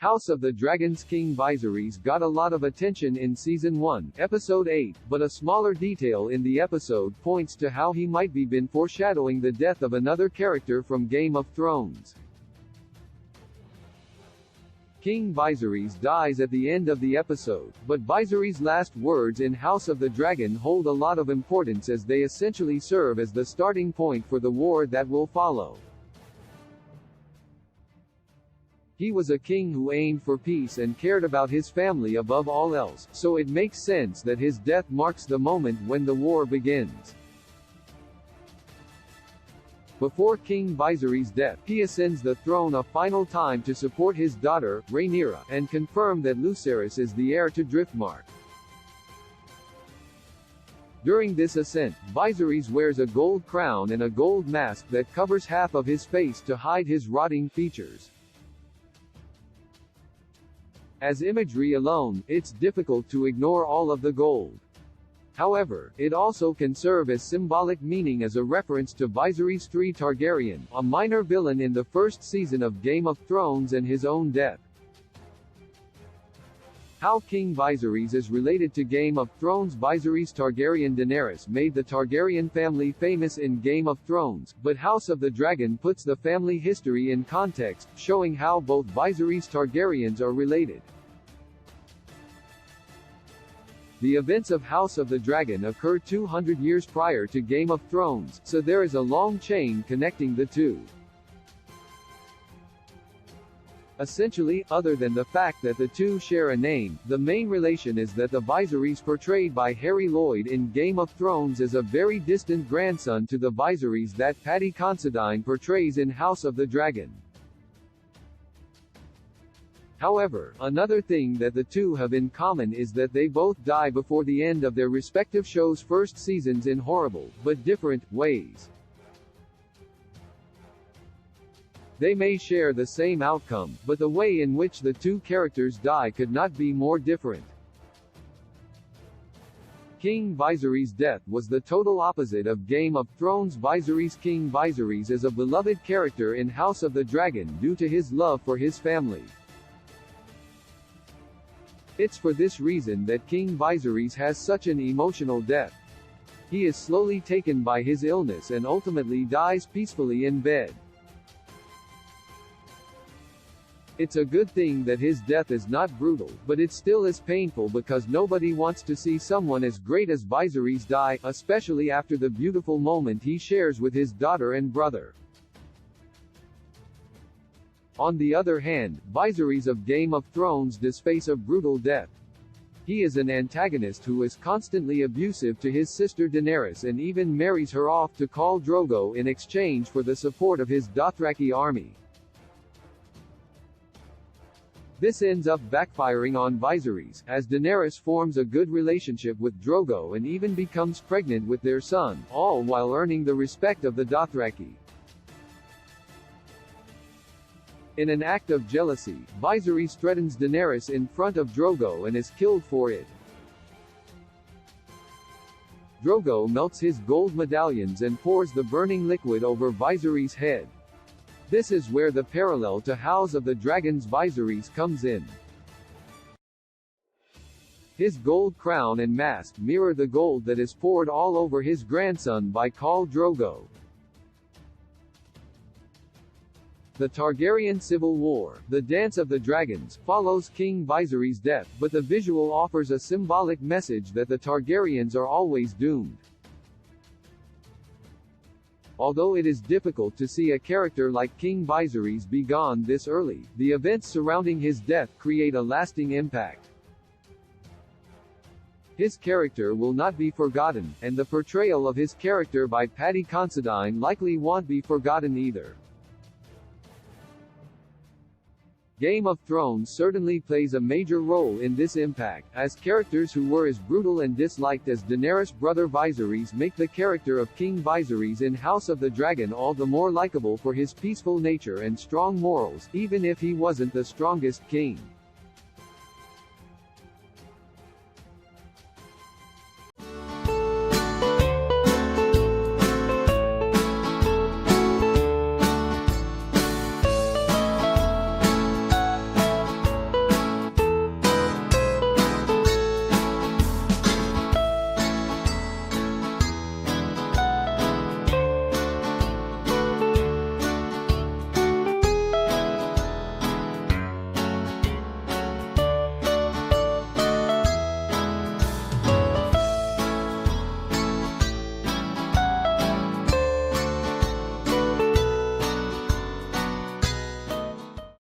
House of the Dragon's King Viserys got a lot of attention in Season 1, Episode 8, but a smaller detail in the episode points to how he might be been foreshadowing the death of another character from Game of Thrones. King Viserys dies at the end of the episode, but Viserys' last words in House of the Dragon hold a lot of importance as they essentially serve as the starting point for the war that will follow. He was a king who aimed for peace and cared about his family above all else, so it makes sense that his death marks the moment when the war begins. Before King Viserys' death, he ascends the throne a final time to support his daughter, Rhaenyra, and confirm that Viserys is the heir to Driftmark. During this ascent, Viserys wears a gold crown and a gold mask that covers half of his face to hide his rotting features. As imagery alone, it's difficult to ignore all of the gold. However, it also can serve as symbolic meaning as a reference to Viserys III Targaryen, a minor villain in the first season of Game of Thrones, and his own death. How King Viserys is related to Game of Thrones. Viserys Targaryen Daenerys made the Targaryen family famous in Game of Thrones, but House of the Dragon puts the family history in context, showing how both Viserys Targaryens are related. The events of House of the Dragon occur 200 years prior to Game of Thrones, so there is a long chain connecting the two. Essentially, other than the fact that the two share a name, the main relation is that the Viserys portrayed by Harry Lloyd in Game of Thrones is a very distant grandson to the Viserys that Paddy Considine portrays in House of the Dragon. However, another thing that the two have in common is that they both die before the end of their respective shows' first seasons in horrible, but different, ways. They may share the same outcome, but the way in which the two characters die could not be more different. King Viserys' death was the total opposite of Game of Thrones. King Viserys is a beloved character in House of the Dragon due to his love for his family. It's for this reason that King Viserys has such an emotional death. He is slowly taken by his illness and ultimately dies peacefully in bed. It's a good thing that his death is not brutal, but it still is painful because nobody wants to see someone as great as Viserys die, especially after the beautiful moment he shares with his daughter and brother. On the other hand, Viserys of Game of Thrones does face a brutal death. He is an antagonist who is constantly abusive to his sister Daenerys and even marries her off to Khal Drogo in exchange for the support of his Dothraki army. This ends up backfiring on Viserys, as Daenerys forms a good relationship with Drogo and even becomes pregnant with their son, all while earning the respect of the Dothraki. In an act of jealousy, Viserys threatens Daenerys in front of Drogo and is killed for it. Drogo melts his gold medallions and pours the burning liquid over Viserys' head. This is where the parallel to House of the Dragon's Viserys comes in. His gold crown and mask mirror the gold that is poured all over his grandson by Khal Drogo. The Targaryen Civil War, The Dance of the Dragons, follows King Viserys' death, but the visual offers a symbolic message that the Targaryens are always doomed. Although it is difficult to see a character like King Viserys be gone this early, the events surrounding his death create a lasting impact. His character will not be forgotten, and the portrayal of his character by Paddy Considine likely won't be forgotten either. Game of Thrones certainly plays a major role in this impact, as characters who were as brutal and disliked as Daenerys' brother Viserys make the character of King Viserys in House of the Dragon all the more likable for his peaceful nature and strong morals, even if he wasn't the strongest king.